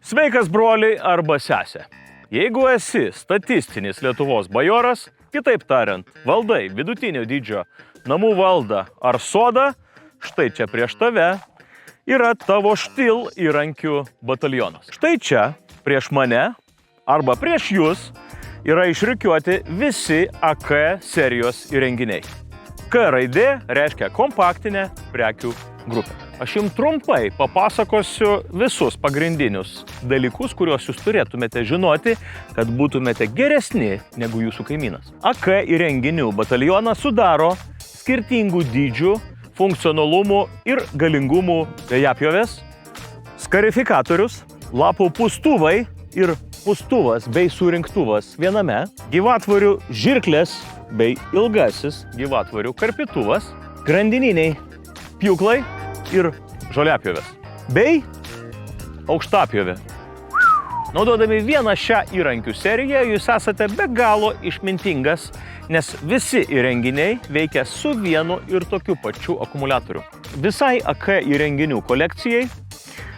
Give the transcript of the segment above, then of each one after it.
Sveikas broliai arba sesė. Jeigu esi statistinis Lietuvos bajoras, kitaip tariant, valdai vidutinio dydžio namų valdą ar sodą, štai čia prieš tave yra tavo štil įrankių batalionas. Štai čia prieš mane arba prieš jūs yra išrikiuoti visi AK serijos įrenginiai. K raidė reiškia kompaktinė prekių grupė. Aš jums trumpai papasakosiu visus pagrindinius dalykus, kuriuos jūs turėtumėte žinoti, kad būtumėte geresni negu jūsų kaimynas. AK įrenginių batalionas sudaro skirtingų dydžių, funkcionalumų ir galingumų vėjapjovės, skarifikatorius, lapų pūstuvai ir pūstuvas bei surinktuvas viename, gyvatvorių žirklės bei ilgasis gyvatvorių karpytuvas, grandininiai pjūklai ir žoliapjovės, bei aukštapjovė. Naudodami vieną šią įrankių seriją, jūs esate be galo išmintingas, nes visi įrenginiai veikia su vienu ir tokiu pačiu akumuliatoriu. Visai AK įrenginių kolekcijai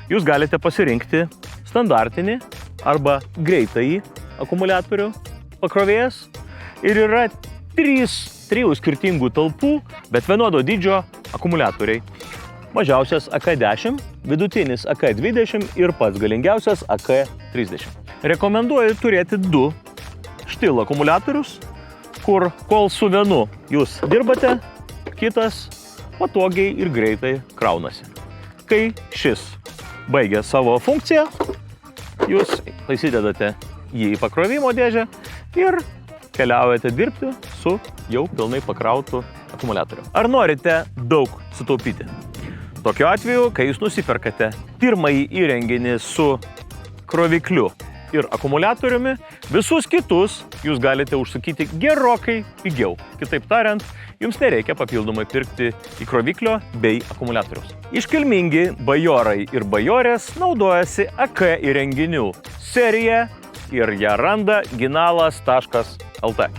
jūs galite pasirinkti standartinį arba greitąjį akumuliatorių pakrovėjas ir yra trijų skirtingų talpų, bet vienodo dydžio akumuliatoriai. Mažiausias AK10, vidutinis AK20 ir pats galingiausias AK30. Rekomenduoju turėti 2 štil akumuliatorius, kur kol su vienu jūs dirbate, kitas patogiai ir greitai kraunasi. Kai šis baigia savo funkciją, jūs įsidedate jį į pakrovimo dėžę ir keliaujate dirbti su jau pilnai pakrautu akumuliatoriu. Ar norite daug sutaupyti? Tokiu atveju, kai jūs nusiperkate pirmąjį įrenginį su krovikliu ir akumuliatoriumi, visus kitus jūs galite užsakyti gerokai pigiau. Kitaip tariant, jums nereikia papildomai pirkti įkroviklio bei akumuliatoriaus. Iškilmingi bajorai ir bajorės naudojasi AK įrenginių serija ir ją randa ginalas.lt.